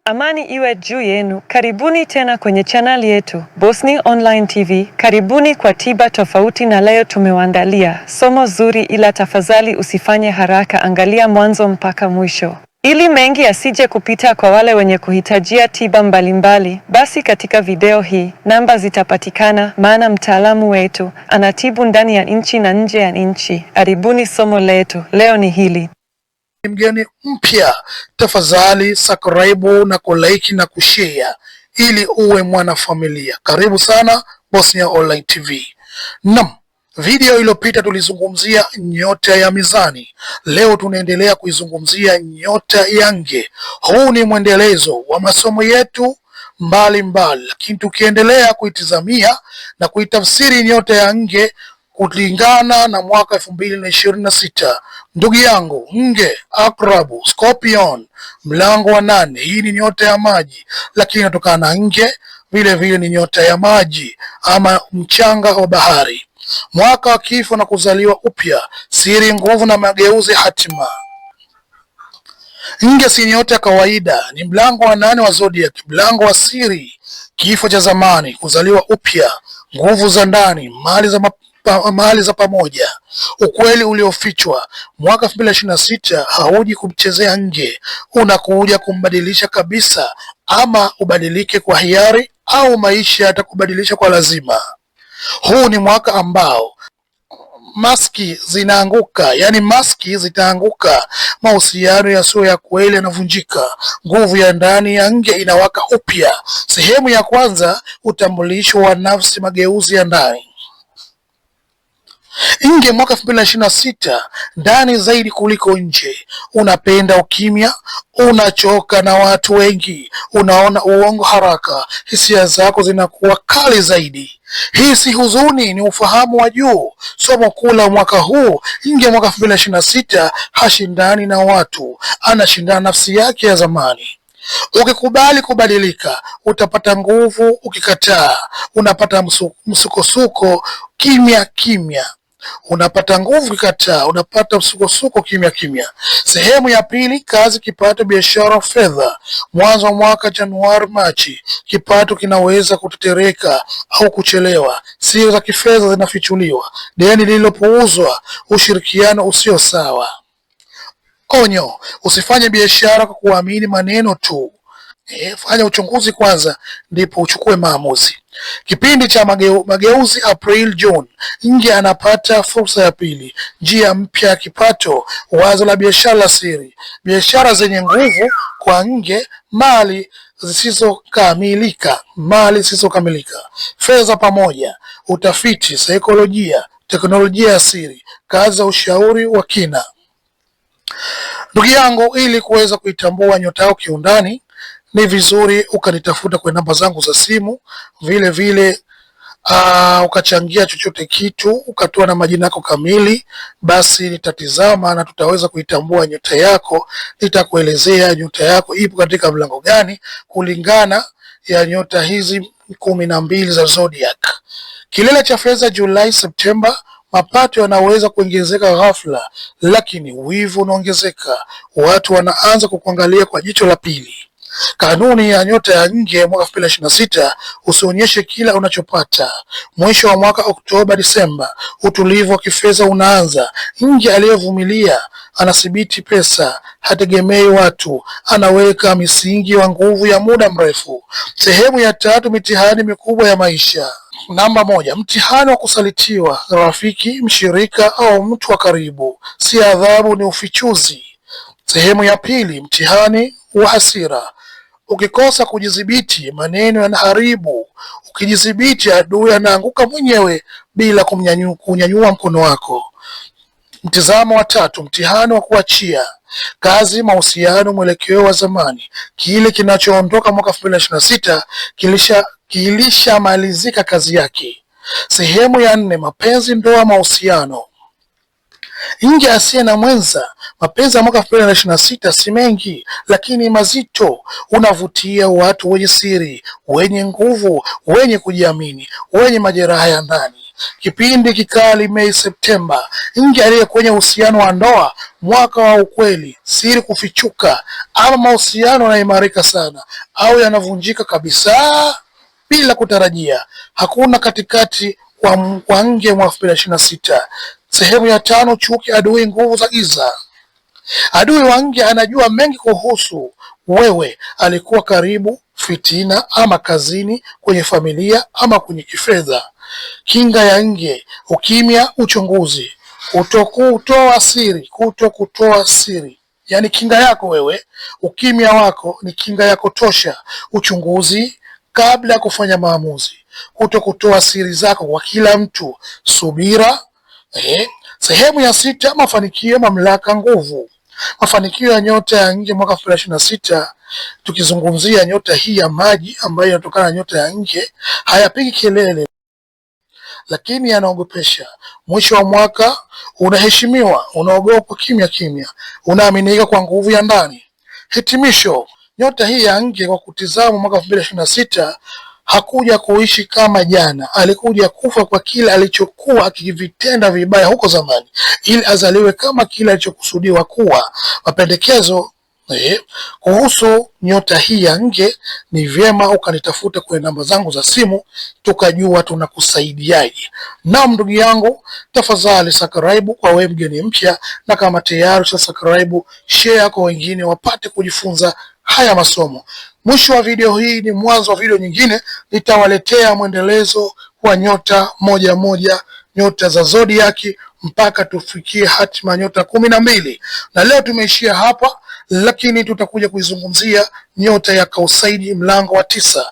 Amani iwe juu yenu. Karibuni tena kwenye channel yetu Bosni Online TV. Karibuni kwa tiba tofauti, na leo tumewaandalia somo zuri, ila tafadhali usifanye haraka, angalia mwanzo mpaka mwisho ili mengi asije kupita kwa wale wenye kuhitajia tiba mbalimbali. Basi katika video hii namba zitapatikana, maana mtaalamu wetu anatibu ndani ya nchi na nje ya nchi. Karibuni, somo letu leo ni hili. Mgeni mpya, tafadhali subscribe na kulike na kushare ili uwe mwanafamilia. Karibu sana Bosnia Online TV. Naam, video iliyopita tulizungumzia nyota ya mizani. Leo tunaendelea kuizungumzia nyota ya nge. Huu ni mwendelezo wa masomo yetu mbalimbali, lakini tukiendelea kuitizamia na kuitafsiri nyota ya nge kulingana na mwaka 2026. Ndugu yangu, nge, akrabu, scorpion, mlango wa 8. Hii ni nyota ya maji, lakini inatokana na nge, vile vile ni nyota ya maji ama mchanga wa bahari. Mwaka wa kifo na kuzaliwa upya, siri, nguvu na mageuzi, hatima. Nge si nyota ya kawaida, ni mlango wa 8 wa zodiac, mlango wa siri, kifo cha zamani, kuzaliwa upya, nguvu za ndani, mali za pamoja, ukweli uliofichwa. Mwaka 2026 hauji kumchezea nge, unakuja kumbadilisha kabisa, ama ubadilike kwa hiari au maisha yatakubadilisha kwa lazima. Huu ni mwaka ambao maski zinaanguka, yani maski zitaanguka, mahusiano yasiyo ya kweli yanavunjika, nguvu ya ndani ya nge inawaka upya. Sehemu ya kwanza, utambulisho wa nafsi, mageuzi ya ndani. Nge mwaka 2026, ndani zaidi kuliko nje. Unapenda ukimya, unachoka na watu wengi, unaona uongo haraka, hisia zako zinakuwa kali zaidi. Hii si huzuni, ni ufahamu wa juu. Somo kuu la mwaka huu, nge mwaka 2026 hashindani na watu, anashindana nafsi yake ya zamani. Ukikubali kubadilika, utapata nguvu. Ukikataa, unapata msukosuko kimya kimya. Unapata nguvu, ukikataa unapata msukosuko kimya kimya. Sehemu ya pili, kazi, kipato, biashara, fedha. Mwanzo wa mwaka Januari Machi, kipato kinaweza kutetereka au kuchelewa. Siri za kifedha zinafichuliwa, deni lililopuuzwa, ushirikiano usio sawa. Onyo: usifanye biashara kwa kuamini maneno tu. Fanya uchunguzi kwanza ndipo uchukue maamuzi. Kipindi cha mageuzi April June, nge anapata fursa ya pili, njia mpya ya kipato, wazo la biashara la siri, biashara zenye nguvu kwa nge, mali zisizokamilika, fedha pamoja, utafiti, saikolojia, teknolojia ya siri, kazi za ushauri wa kina. Ndugu yangu, ili kuweza kuitambua nyota yako kiundani, ni vizuri ukanitafuta kwa namba zangu za simu, vile vile ukachangia chochote kitu, ukatoa na majina yako kamili, basi nitatizama na tutaweza kuitambua nyota yako. Nitakuelezea nyota yako ipo katika mlango gani kulingana ya nyota hizi 12 za zodiac. Kilele cha fedha Julai Septemba, mapato yanaweza kuongezeka ghafla, lakini wivu unaongezeka. Watu wanaanza kukuangalia kwa jicho la pili. Kanuni ya nyota ya nge mwaka 2026, usionyeshe kila unachopata. Mwisho wa mwaka Oktoba Disemba, utulivu wa kifedha unaanza. Nge aliyevumilia anathibiti pesa, hategemei watu, anaweka misingi wa nguvu ya muda mrefu. Sehemu ya tatu, mitihani mikubwa ya maisha. Namba 1, mtihani wa kusalitiwa, rafiki, mshirika au mtu wa karibu. Si adhabu, ni ufichuzi. Sehemu ya pili, mtihani wa hasira. Ukikosa kujidhibiti, maneno yanaharibu. Ukijidhibiti, adui anaanguka mwenyewe bila kunyanyua mkono wako. Mtizamo wa tatu, mtihani wa kuachia. Kazi, mahusiano, mwelekeo wa zamani. Kile kinachoondoka mwaka 2026 kilishamalizika kazi yake. Sehemu ya 4, mapenzi, ndoa, mahusiano. Nge asiye na mwenza, mapenzi ya mwaka 2026 si mengi, lakini mazito. Unavutia watu wenye siri, wenye nguvu, wenye kujiamini, wenye majeraha ya ndani. kipindi kikali Mei Septemba. Nge aliye kwenye uhusiano wa ndoa, mwaka wa ukweli, siri kufichuka, ama mahusiano yanaimarika sana au yanavunjika kabisa bila kutarajia. Hakuna katikati kwa Nge mwaka 2026. Sehemu ya 5, chuki, adui, nguvu za giza. Adui wa Nge anajua mengi kuhusu wewe. Alikuwa karibu, fitina, ama kazini, kwenye familia, ama kwenye kifedha. Kinga ya Nge: ukimya, uchunguzi, kutokutoa siri. Yani kinga yako wewe, ukimya wako ni kinga yako tosha. Uchunguzi kabla ya kufanya maamuzi, kutokutoa siri zako kwa kila mtu. Subira. Sehemu ya 6, mafanikio, mamlaka, nguvu. Mafanikio ya nyota ya Nge mwaka 2026. Tukizungumzia nyota hii ya maji ambayo inatokana na nyota ya Nge, hayapigi kelele lakini yanaogopesha. Mwisho wa mwaka unaheshimiwa, unaogopa kimya kimya, unaaminika kwa nguvu ya ndani. Hitimisho: nyota hii ya Nge kwa kutizama mwaka 2026 hakuja kuishi kama jana, alikuja kufa kwa kile alichokuwa akivitenda vibaya huko zamani, ili azaliwe kama kile alichokusudiwa kuwa. Mapendekezo kuhusu nyota hii ya Nge, ni vyema ukanitafuta kwenye namba zangu za simu tukajua tunakusaidiaje. Naam ndugu yangu, tafadhali subscribe kwa wewe mgeni mpya, na kama tayari subscribe, share kwa wengine wapate kujifunza haya masomo. Mwisho wa video hii ni mwanzo wa video nyingine, nitawaletea mwendelezo wa nyota moja moja, nyota za zodiaki, mpaka tufikie hatima nyota 12. Na leo tumeishia hapa, lakini tutakuja kuizungumzia nyota ya Kausaidi mlango wa 9.